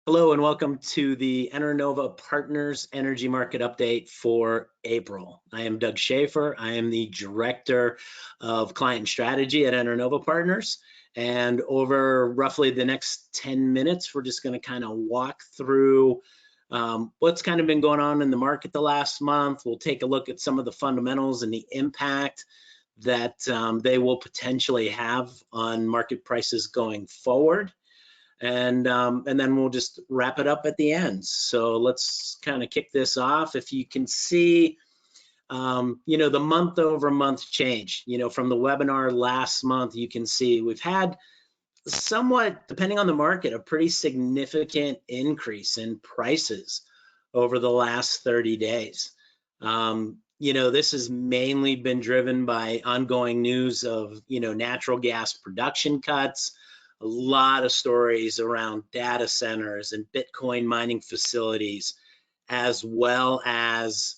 Hello and welcome to the EnerNova Partners Energy Market Update for April. I am Doug Schaefer. I am the Director of Client Strategy at EnerNova Partners. And over roughly the next 10 minutes, we're just going to kind of walk through what's kind of been going on in the market the last month. We'll take a look at some of the fundamentals and the impact that they will potentially have on market prices going forward. And then we'll just wrap it up at the end. So let's kind of kick this off. If you can see, the month over month change, from the webinar last month, you can see we've had somewhat, depending on the market, a pretty significant increase in prices over the last 30 days. This has mainly been driven by ongoing news of, natural gas production cuts, a lot of stories around data centers and Bitcoin mining facilities, as well as,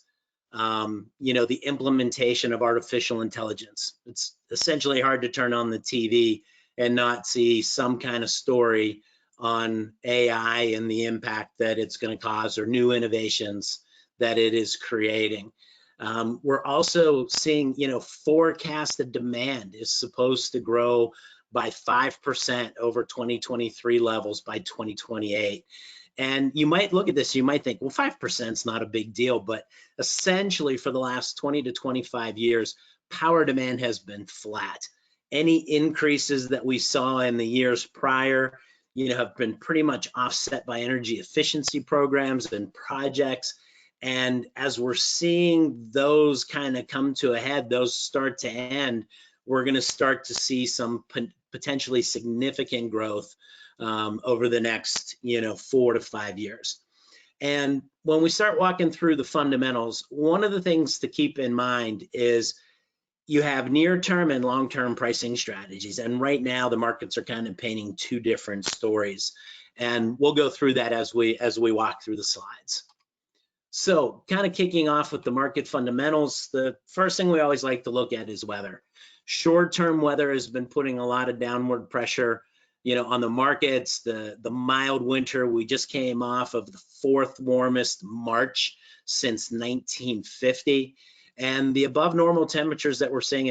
the implementation of artificial intelligence. It's essentially hard to turn on the TV and not see some kind of story on AI and the impact that it's going to cause or new innovations that it is creating. We're also seeing, forecasted demand is supposed to grow by 5% over 2023 levels by 2028. And you might look at this, you might think, well, 5% is not a big deal, but essentially for the last 20 to 25 years, power demand has been flat. Any increases that we saw in the years prior, have been pretty much offset by energy efficiency programs and projects. And as we're seeing those kind of come to a head, those start to end, we're going to start to see some potentially significant growth over the next, 4 to 5 years. And when we start walking through the fundamentals, one of the things to keep in mind is you have near-term and long-term pricing strategies. And right now, the markets are kind of painting two different stories. And we'll go through that as we walk through the slides. So kind of kicking off with the market fundamentals, the first thing we always like to look at is weather. Short-term weather has been putting a lot of downward pressure, on the markets. The mild winter, we just came off of the fourth warmest March since 1950. And the above normal temperatures that we're seeing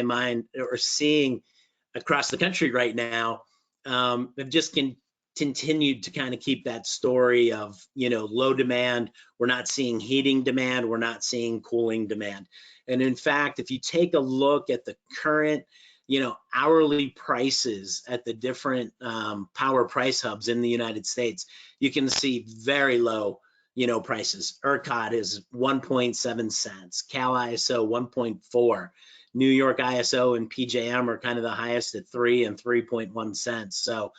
across the country right now have just continued to kind of keep that story of, low demand. We're not seeing heating demand. We're not seeing cooling demand. And in fact, if you take a look at the current, hourly prices at the different power price hubs in the United States, you can see very low, prices. ERCOT is 1.7 cents, Cal ISO 1.4, New York ISO and PJM are kind of the highest at 3 and 3.1 cents. So,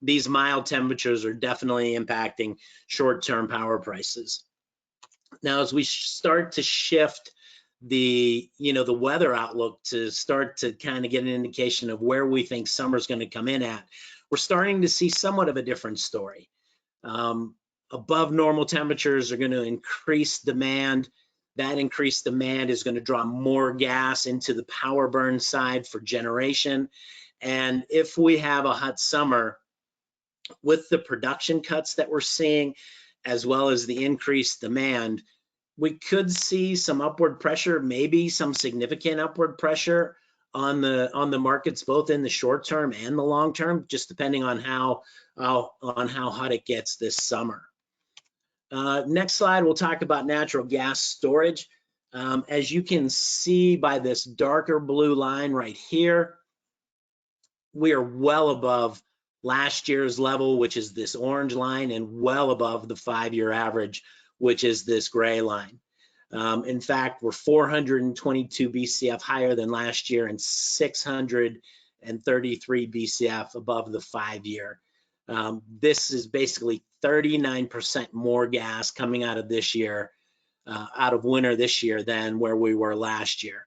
these mild temperatures are definitely impacting short-term power prices. Now, as we start to shift the weather outlook to start to kind of get an indication of where we think summer's going to come in at, we're starting to see somewhat of a different story. Above normal temperatures are going to increase demand. That increased demand is going to draw more gas into the power burn side for generation. And if we have a hot summer with the production cuts that we're seeing, as well as the increased demand, we could see some upward pressure, maybe some significant upward pressure on the markets, both in the short term and the long term, just depending on how hot it gets this summer. Next slide, we'll talk about natural gas storage. As you can see by this darker blue line right here, we are well above last year's level, which is this orange line, and well above the 5-year average, which is this gray line. In fact, we're 422 BCF higher than last year and 633 BCF above the 5-year. This is basically 39% more gas coming out of this year, out of winter this year than where we were last year.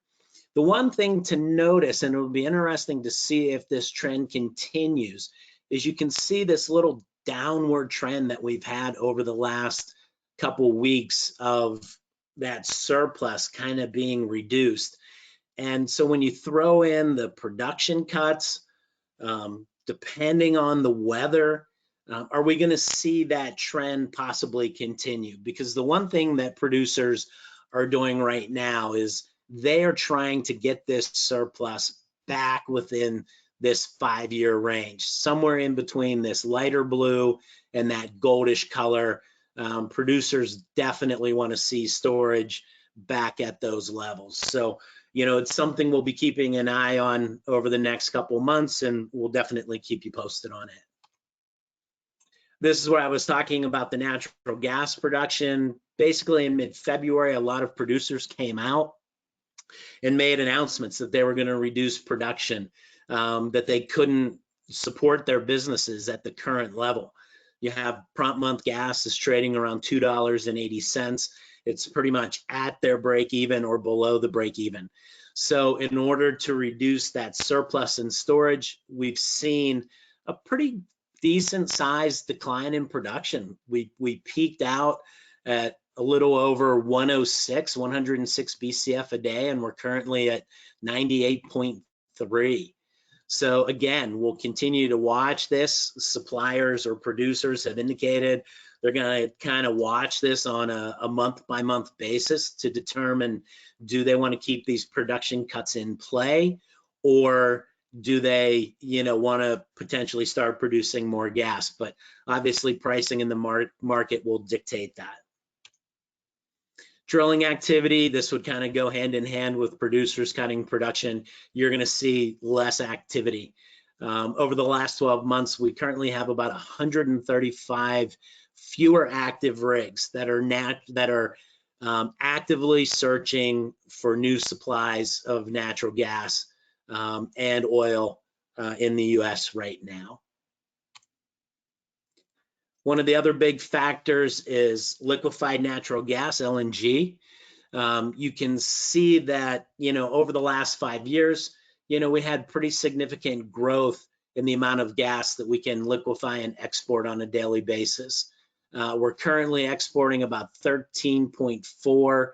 The one thing to notice, and it'll be interesting to see if this trend continues, is you can see this little downward trend that we've had over the last couple weeks of that surplus kind of being reduced. And so when you throw in the production cuts, depending on the weather, Are we going to see that trend possibly continue? Because the one thing that producers are doing right now is they are trying to get this surplus back within this 5-year range, somewhere in between this lighter blue and that goldish color. Producers definitely want to see storage back at those levels. So, it's something we'll be keeping an eye on over the next couple months, and we'll definitely keep you posted on it. This is where I was talking about the natural gas production. Basically, in mid-February, a lot of producers came out and made announcements that they were going to reduce production, that they couldn't support their businesses at the current level. You have prompt month gas is trading around $2.80. It's pretty much at their break even or below the break even. So in order to reduce that surplus in storage, we've seen a pretty decent sized decline in production. We peaked out at a little over 106 BCF a day, and we're currently at 98.3. So again, we'll continue to watch this. Suppliers or producers have indicated they're going to kind of watch this on a month-by-month basis to determine, do they want to keep these production cuts in play, or do they, want to potentially start producing more gas? But obviously pricing in the market will dictate that. Drilling activity, this would kind of go hand in hand with producers cutting production. You're going to see less activity. Over the last 12 months, we currently have about 135 fewer active rigs that are actively searching for new supplies of natural gas and oil in the U.S. right now. One of the other big factors is liquefied natural gas, LNG. You can see that, over the last 5 years, we had pretty significant growth in the amount of gas that we can liquefy and export on a daily basis. We're currently exporting about 13.4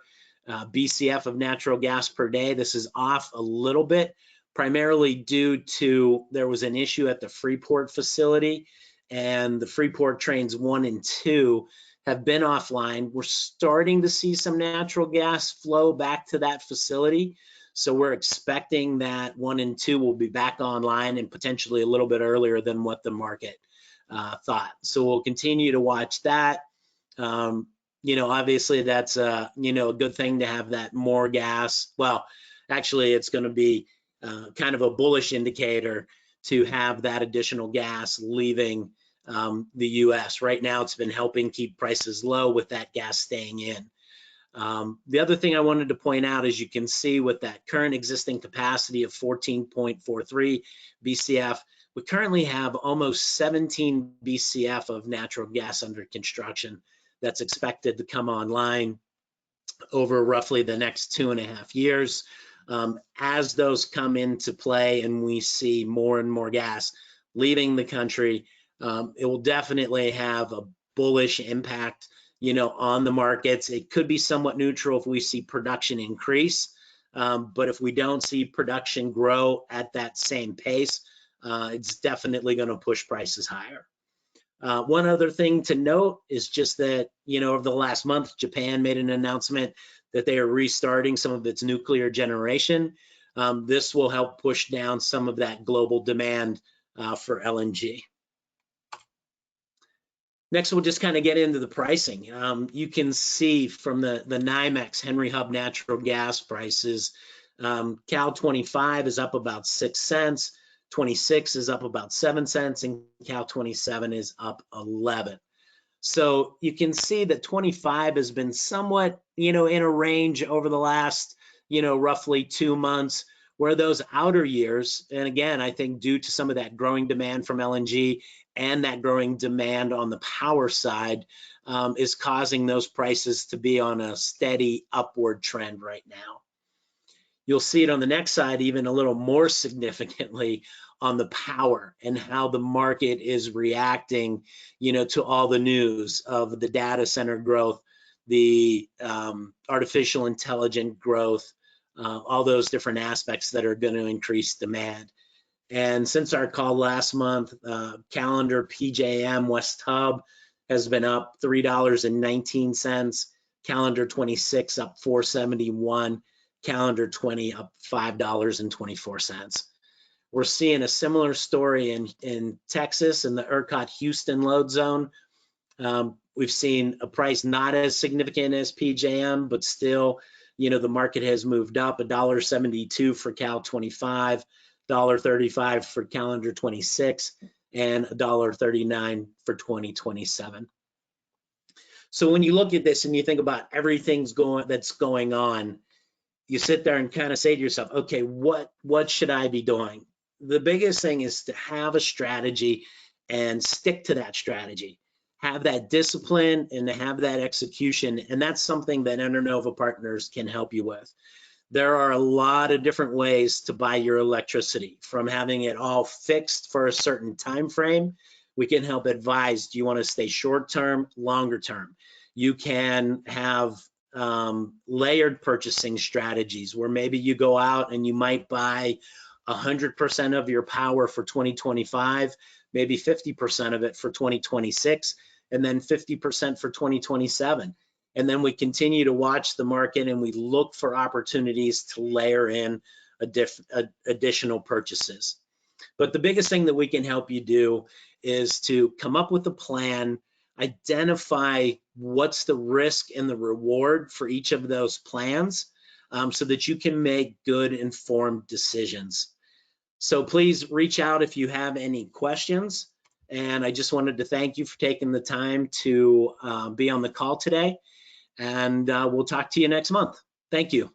BCF of natural gas per day. This is off a little bit, primarily due to there was an issue at the Freeport facility, and the Freeport trains 1 and 2 have been offline. We're starting to see some natural gas flow back to that facility. So we're expecting that 1 and 2 will be back online, and potentially a little bit earlier than what the market thought. So we'll continue to watch that. Obviously that's a good thing to have that more gas. Well, actually it's going to be kind of a bullish indicator to have that additional gas leaving the US. Right now, it's been helping keep prices low with that gas staying in. The other thing I wanted to point out is you can see with that current existing capacity of 14.43 BCF, we currently have almost 17 BCF of natural gas under construction that's expected to come online over roughly the next 2.5 years. As those come into play and we see more and more gas leaving the country, it will definitely have a bullish impact, on the markets. It could be somewhat neutral if we see production increase, but if we don't see production grow at that same pace, it's definitely going to push prices higher. One other thing to note is just that, over the last month, Japan made an announcement that they are restarting some of its nuclear generation. This will help push down some of that global demand for LNG. Next, we'll just kind of get into the pricing. You can see from the NYMEX Henry Hub natural gas prices, Cal 25 is up about 6 cents, 26 is up about 7 cents, and Cal 27 is up 11. So you can see that 25 has been somewhat, in a range over the last, roughly 2 months, where those outer years, and again, I think due to some of that growing demand from LNG and that growing demand on the power side, is causing those prices to be on a steady upward trend right now. You'll see it on the next side even a little more significantly on the power and how the market is reacting, to all the news of the data center growth, the artificial intelligence growth, all those different aspects that are going to increase demand. And since our call last month, calendar PJM West Hub has been up $3.19, calendar 26 up $4.71, calendar 20 up $5.24. We're seeing a similar story in Texas in the ERCOT Houston load zone. We've seen a price not as significant as PJM, but still, the market has moved up. $1.72 for Cal 25, $1.35 for calendar 26, and $1.39 for 2027. So when you look at this and you think about everything that's going on, you sit there and kind of say to yourself, okay, what should I be doing? The biggest thing is to have a strategy and stick to that strategy. Have that discipline and to have that execution. And that's something that EnerNova Partners can help you with. There are a lot of different ways to buy your electricity, from having it all fixed for a certain time frame. We can help advise, do you want to stay short term, longer term? You can have layered purchasing strategies where maybe you go out and you might buy 100% of your power for 2025, maybe 50% of it for 2026, and then 50% for 2027. And then we continue to watch the market and we look for opportunities to layer in additional purchases. But the biggest thing that we can help you do is to come up with a plan, identify what's the risk and the reward for each of those plans, so that you can make good informed decisions. So please reach out if you have any questions. And I just wanted to thank you for taking the time to be on the call today. And we'll talk to you next month. Thank you.